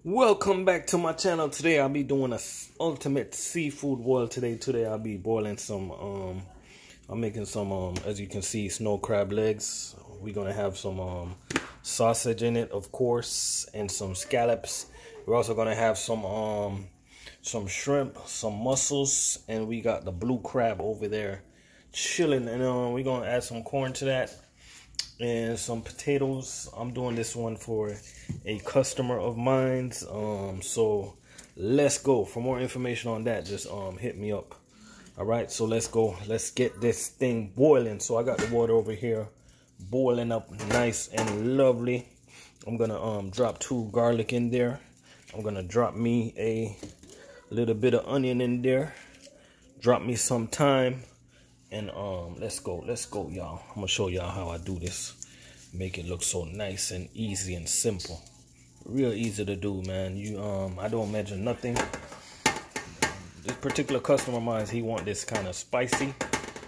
Welcome back to my channel. Today I'll be doing a ultimate seafood boil today. I'll be boiling some I'm making some as you can see, snow crab legs. We're gonna have some sausage in it, of course, and some scallops. We're also gonna have some shrimp, some mussels, and we got the blue crab over there chilling, and we're gonna add some corn to that and some potatoes. I'm doing this one for a customer of mine's, so let's go. For more information on that, just hit me up. All right, so let's go. Let's get this thing boiling. So I got the water over here boiling up nice and lovely. I'm gonna drop 2 garlic in there. I'm gonna drop me a little bit of onion in there, drop me some thyme, and let's go, y'all. I'm gonna show y'all how I do this. Make it look so nice and easy and simple. Real easy to do, man. I don't measure nothing. This particular customer of mine, he want this kind of spicy,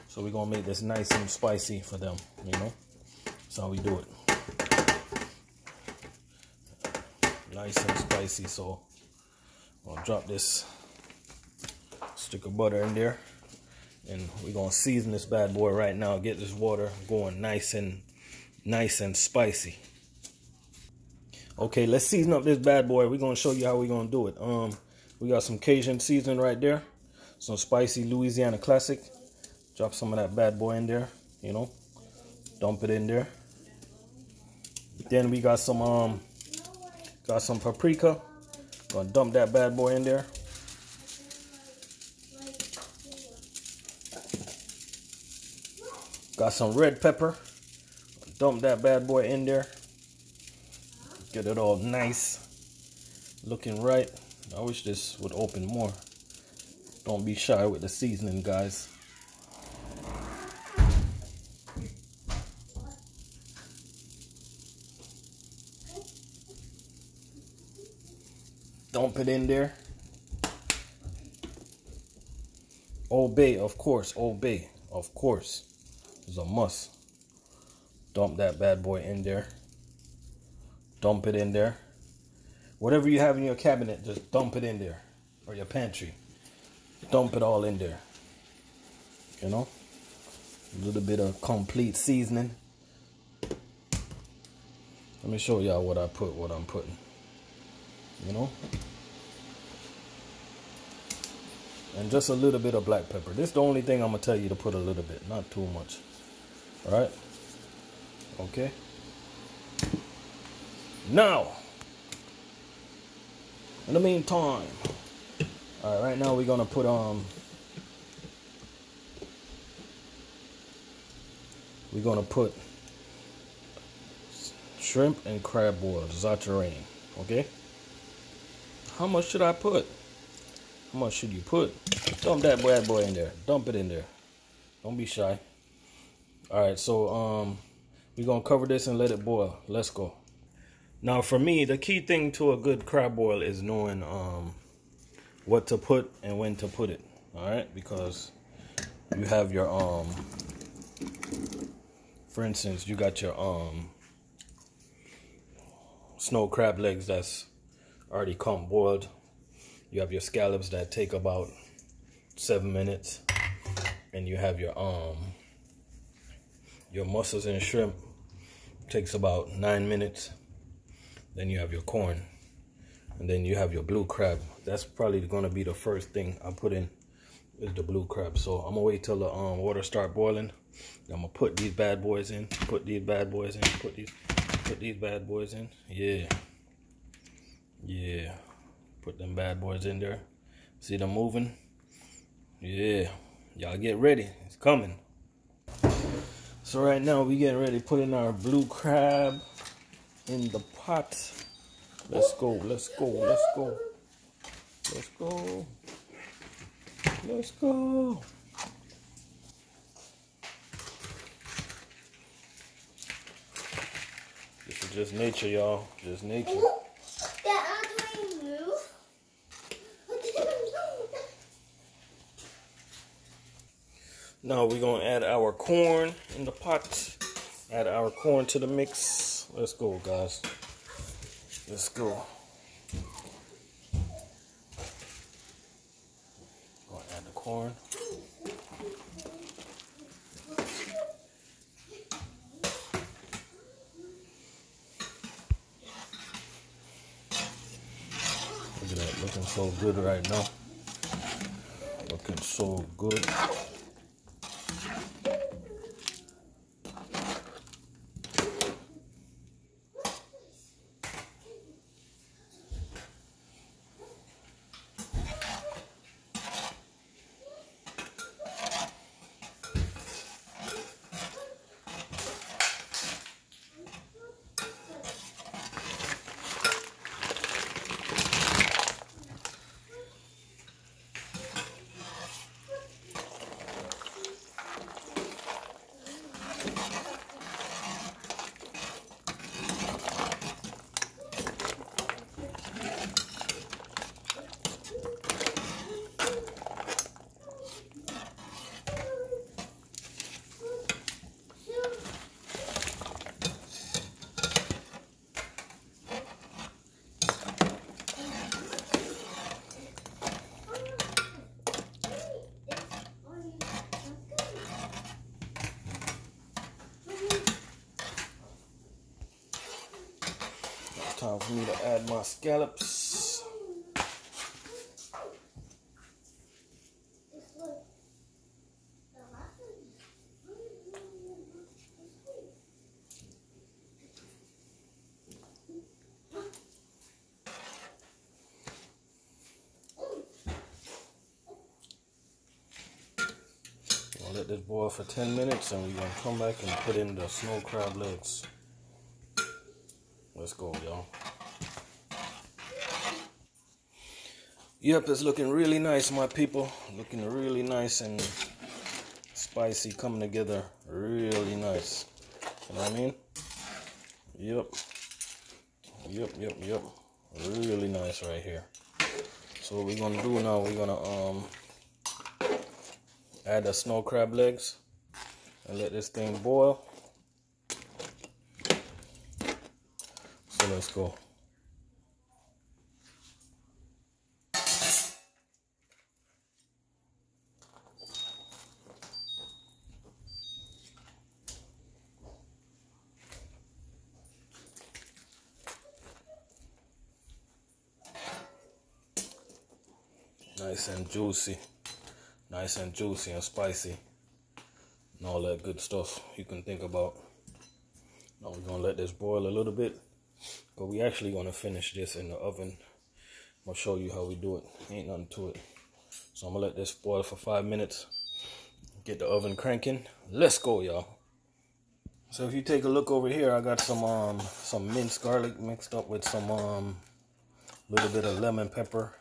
so we're gonna make this nice and spicy for them. You know, that's how we do it. Nice and spicy. So I'll drop this stick of butter in there. And we're gonna season this bad boy right now. Get this water going nice and spicy. Okay, let's season up this bad boy. We're gonna show you how we're gonna do it. We got some Cajun seasoning right there, some spicy Louisiana classic. Drop some of that bad boy in there. You know, dump it in there. Then we got some paprika. Gonna dump that bad boy in there. Got some red pepper. Dump that bad boy in there. Get it all nice. Looking right. I wish this would open more. Don't be shy with the seasoning, guys. Dump it in there. Old Bay, of course. Old Bay, of course. It's a must. Dump that bad boy in there. Dump it in there. Whatever you have in your cabinet, just dump it in there. Or your pantry. Dump it all in there. You know? A little bit of complete seasoning. Let me show y'all what I'm putting. You know? And just a little bit of black pepper. This is the only thing I'm going to tell you to put a little bit. Not too much. Alright? Okay. Now, in the meantime, alright, right now we're gonna put shrimp and crab boil, Zatarain. Okay? How much should I put? How much should you put? Dump that bad boy in there. Dump it in there. Don't be shy. Alright, so we're gonna cover this and let it boil. Let's go. Now for me, the key thing to a good crab boil is knowing what to put and when to put it. Alright, because you have your for instance, you got your snow crab legs that's already come boiled. You have your scallops that take about 7 minutes, and you have your mussels and shrimp, takes about 9 minutes. Then you have your corn, and then you have your blue crab. That's probably going to be the first thing I put in, is the blue crab. So I'm gonna wait till the water start boiling. I'm gonna put these bad boys in. Put these bad boys in. Put these bad boys in. Yeah. Put them bad boys in there. See them moving? Yeah. Y'all get ready. It's coming. So right now we getting ready to put in our blue crab in the pot. Let's go. Let's go. Let's go. Let's go. Let's go. This is just nature, y'all. Just nature. Now we're gonna add our corn in the pot. Add our corn to the mix. Let's go, guys. Let's go. corn. Look at that, looking so good right now. Looking so good. Time for me to add my scallops. I'll let this boil for 10 minutes and we're going to come back and put in the snow crab legs. Let's go, y'all. Yep, it's looking really nice, my people. Looking really nice and spicy, coming together really nice. You know what I mean? Yep. Yep. Really nice right here. So what we're gonna do now, we're gonna add the snow crab legs and let this thing boil. So let's go. Nice and juicy and spicy and all that good stuff you can think about. Now we're gonna let this boil a little bit, but we actually gonna finish this in the oven. I'm gonna show you how we do it. Ain't nothing to it. So I'm gonna let this boil for 5 minutes, get the oven cranking. Let's go, y'all. So if you take a look over here, I got some minced garlic mixed up with some little bit of lemon pepper,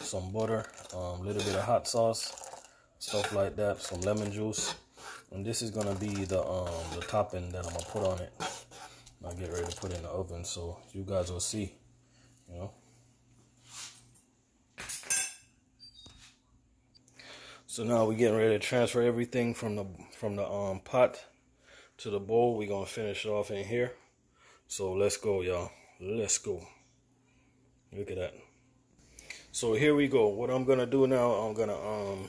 some butter, little bit of hot sauce, stuff like that, some lemon juice, and this is gonna be the topping that I'm gonna put on it. I'll get ready to put it in the oven so you guys will see, you know. So now we're getting ready to transfer everything from the pot to the bowl. We're gonna finish it off in here. So let's go, y'all. Let's go. Look at that. So here we go. What I'm gonna do now, I'm gonna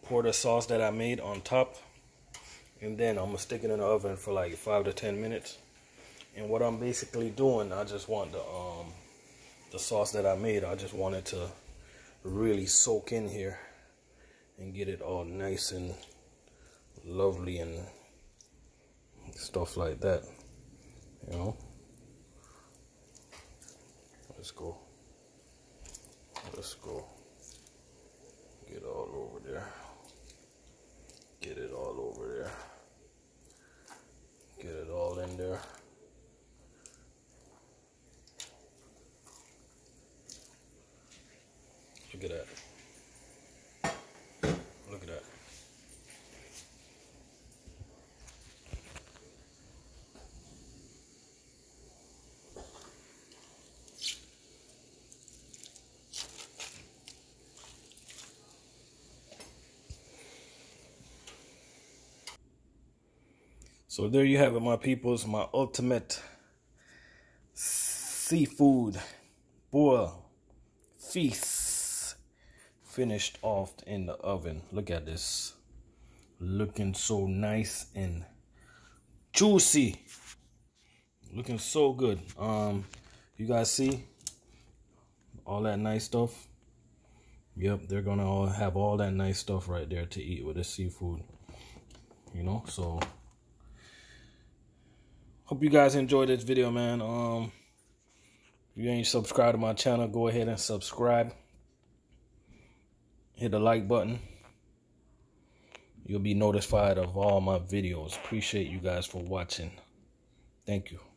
pour the sauce that I made on top, and then I'm gonna stick it in the oven for like 5 to 10 minutes. And what I'm basically doing, I just want the sauce that I made, I just want it to really soak in here and get it all nice and lovely and stuff like that, you know. Let's go. Get all over there. Get it all over there. Get it all in there. Look at that. Look at that. So there you have it, my peoples, my ultimate seafood boil feast finished off in the oven. Look at this. Looking so nice and juicy. Looking so good. You guys see all that nice stuff? Yep, they're gonna all have all that nice stuff right there to eat with the seafood. You know, so hope you guys enjoyed this video, man. If you ain't subscribed to my channel, go ahead and subscribe. Hit the like button. You'll be notified of all my videos. Appreciate you guys for watching. Thank you.